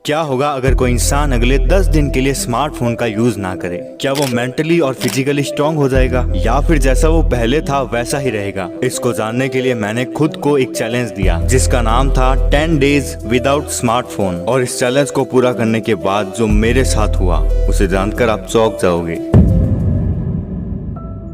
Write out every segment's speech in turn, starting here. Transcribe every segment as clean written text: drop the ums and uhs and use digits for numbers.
क्या होगा अगर कोई इंसान अगले 10 दिन के लिए स्मार्टफोन का यूज ना करे? क्या वो मेंटली और फिजिकली स्ट्रांग हो जाएगा या फिर जैसा वो पहले था वैसा ही रहेगा? इसको जानने के लिए मैंने खुद को एक चैलेंज दिया जिसका नाम था 10 डेज विदाउट स्मार्टफोन। और इस चैलेंज को पूरा करने के बाद जो मेरे साथ हुआ उसे जानकर आप चौंक जाओगे।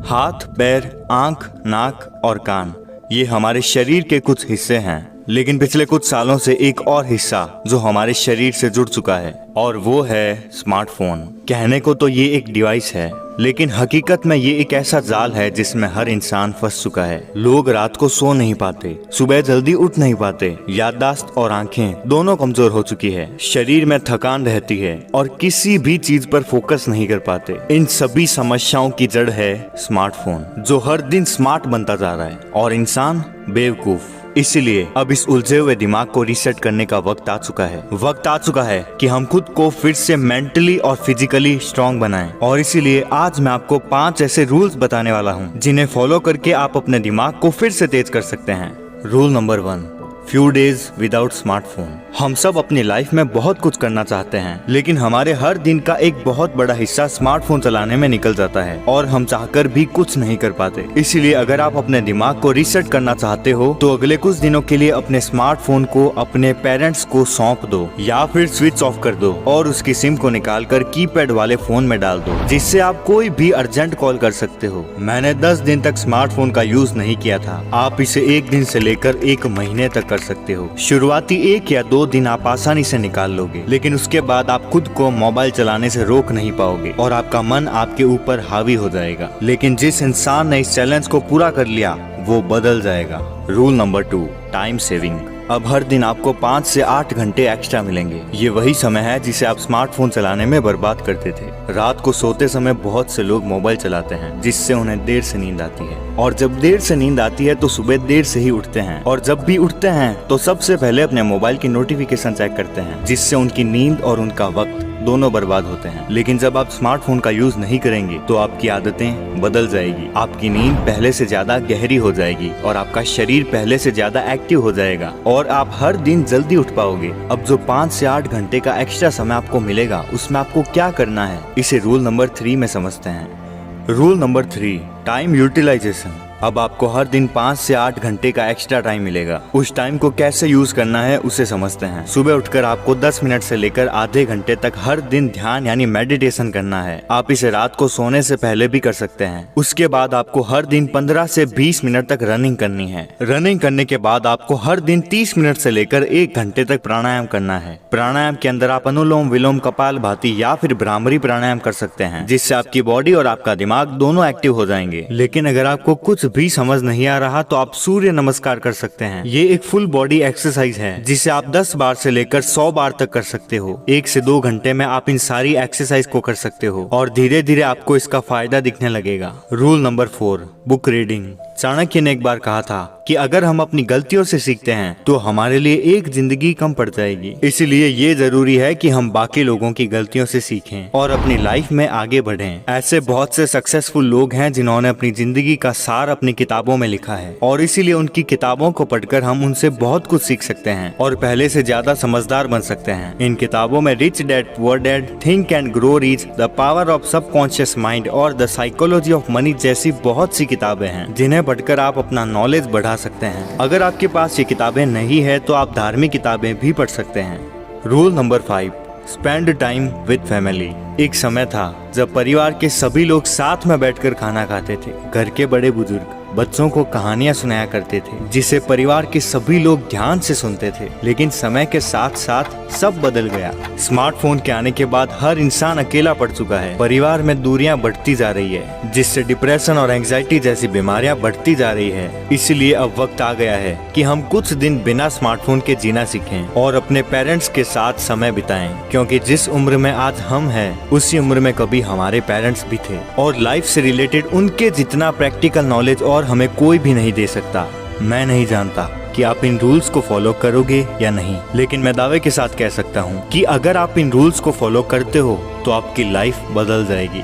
हाथ, पैर, आंख, नाक और कान ये हमारे शरीर के कुछ हिस्से हैं, लेकिन पिछले कुछ सालों से एक और हिस्सा जो हमारे शरीर से जुड़ चुका है और वो है स्मार्टफोन। कहने को तो ये एक डिवाइस है, लेकिन हकीकत में ये एक ऐसा जाल है जिसमें हर इंसान फंस चुका है। लोग रात को सो नहीं पाते, सुबह जल्दी उठ नहीं पाते, याददाश्त और आंखें दोनों कमजोर हो चुकी है, शरीर में थकान रहती है और किसी भी चीज पर फोकस नहीं कर पाते। इन सभी समस्याओं की जड़ है स्मार्टफोन, जो हर दिन स्मार्ट बनता जा रहा है और इंसान बेवकूफ। इसीलिए अब इस उलझे हुए दिमाग को रीसेट करने का वक्त आ चुका है। वक्त आ चुका है कि हम खुद को फिर से मेंटली और फिजिकली स्ट्रांग बनाएं। और इसीलिए आज मैं आपको 5 ऐसे रूल्स बताने वाला हूं जिन्हें फॉलो करके आप अपने दिमाग को फिर से तेज कर सकते हैं। Rule number 1, few days without smartphone. हम सब अपनी लाइफ में बहुत कुछ करना चाहते हैं, लेकिन हमारे हर दिन का एक बहुत बड़ा हिस्सा स्मार्टफोन चलाने में निकल जाता है और हम चाहकर भी कुछ नहीं कर पाते। इसीलिए अगर आप अपने दिमाग को रीसेट करना चाहते हो तो अगले कुछ दिनों के लिए अपने स्मार्टफोन को अपने पेरेंट्स को सौंप दो या फिर स्विच ऑफ कर दो और उसकी सिम को निकाल कर कीपैड वाले फोन में डाल दो, जिससे आप कोई भी अर्जेंट कॉल कर सकते हो। मैंने 10 दिन तक स्मार्टफोन का यूज नहीं किया था। आप इसे 1 दिन से लेकर 1 महीने तक कर सकते हो। शुरुआती 1 या 2 दिन आप आसानी से निकाल लोगे, लेकिन उसके बाद आप खुद को मोबाइल चलाने से रोक नहीं पाओगे और आपका मन आपके ऊपर हावी हो जाएगा। लेकिन जिस इंसान ने इस चैलेंज को पूरा कर लिया वो बदल जाएगा। Rule number 2, time saving. अब हर दिन आपको 5 से 8 घंटे एक्स्ट्रा मिलेंगे। ये वही समय है जिसे आप स्मार्टफोन चलाने में बर्बाद करते थे। रात को सोते समय बहुत से लोग मोबाइल चलाते हैं, जिससे उन्हें देर से नींद आती है, और जब देर से नींद आती है तो सुबह देर से ही उठते हैं, और जब भी उठते हैं तो सबसे पहले अपने मोबाइल की नोटिफिकेशन चेक करते हैं, जिससे उनकी नींद और उनका वक्त दोनों बर्बाद होते हैं। लेकिन जब आप स्मार्टफोन का यूज नहीं करेंगे तो आपकी आदतें बदल जाएगी। आपकी नींद पहले से ज्यादा गहरी हो जाएगी और आपका शरीर पहले से ज्यादा एक्टिव हो जाएगा और आप हर दिन जल्दी उठ पाओगे। अब जो 5 से 8 घंटे का एक्स्ट्रा समय आपको मिलेगा उसमें आपको क्या करना है, इसे रूल नंबर 3 में समझते हैं। Rule number 3, time utilisation. अब आपको हर दिन 5 से 8 घंटे का एक्स्ट्रा टाइम मिलेगा। उस टाइम को कैसे यूज करना है उसे समझते हैं। सुबह उठकर आपको 10 मिनट से लेकर आधे घंटे तक हर दिन ध्यान यानी मेडिटेशन करना है। आप इसे रात को सोने से पहले भी कर सकते हैं। उसके बाद आपको हर दिन 15 से 20 मिनट तक रनिंग करनी है। रनिंग करने के बाद आपको हर दिन 30 मिनट से लेकर 1 घंटे तक प्राणायाम करना है। प्राणायाम के अंदर आप अनुलोम विलोम, कपालभाति या फिर भ्रामरी प्राणायाम कर सकते हैं, जिससे आपकी बॉडी और आपका दिमाग दोनों एक्टिव हो जाएंगे। लेकिन अगर आपको कुछ भी समझ नहीं आ रहा तो आप सूर्य नमस्कार कर सकते हैं। ये एक फुल बॉडी एक्सरसाइज है जिसे आप 10 बार से लेकर 100 बार तक कर सकते हो। 1 से 2 घंटे में आप इन सारी एक्सरसाइज को कर सकते हो और धीरे धीरे आपको इसका फायदा दिखने लगेगा। Rule number 4, book reading. Chanakya ने एक बार कहा था कि अगर हम अपनी गलतियों से सीखते हैं तो हमारे लिए एक जिंदगी कम पड़ जाएगी। इसीलिए ये जरूरी है कि हम बाकी लोगों की गलतियों से सीखें और अपनी लाइफ में आगे बढ़ें। ऐसे बहुत से सक्सेसफुल लोग हैं जिन्होंने अपनी जिंदगी का सार अपनी किताबों में लिखा है और इसीलिए उनकी किताबों को पढ़कर हम उनसे बहुत कुछ सीख सकते हैं और पहले से ज्यादा समझदार बन सकते हैं। इन किताबों में rich dad poor dad, think and grow rich, the power of subconscious mind और द साइकोलॉजी ऑफ मनी जैसी बहुत सी किताबें हैं जिन्हें पढ़कर आप अपना नॉलेज बढ़ा सकते हैं। अगर आपके पास ये किताबें नहीं है तो आप धार्मिक किताबें भी पढ़ सकते हैं। Rule number 5, spend time with family. एक समय था जब परिवार के सभी लोग साथ में बैठकर खाना खाते थे। घर के बड़े बुजुर्ग बच्चों को कहानियां सुनाया करते थे, जिसे परिवार के सभी लोग ध्यान से सुनते थे। लेकिन समय के साथ साथ सब बदल गया। स्मार्टफोन के आने के बाद हर इंसान अकेला पड़ चुका है। परिवार में दूरियां बढ़ती जा रही है, जिससे डिप्रेशन और एंजाइटी जैसी बीमारियां बढ़ती जा रही है। इसीलिए अब वक्त आ गया है कि हम कुछ दिन बिना स्मार्टफोन के जीना सीखें और अपने पेरेंट्स के साथ समय बिताएं, क्योंकि जिस उम्र में आज हम हैं उसी उम्र में कभी हमारे पेरेंट्स भी थे और लाइफ से रिलेटेड उनके जितना प्रैक्टिकल नॉलेज और हमें कोई भी नहीं दे सकता। मैं नहीं जानता कि आप इन रूल्स को फॉलो करोगे या नहीं, लेकिन मैं दावे के साथ कह सकता हूँ कि अगर आप इन रूल्स को फॉलो करते हो तो आपकी लाइफ बदल जाएगी।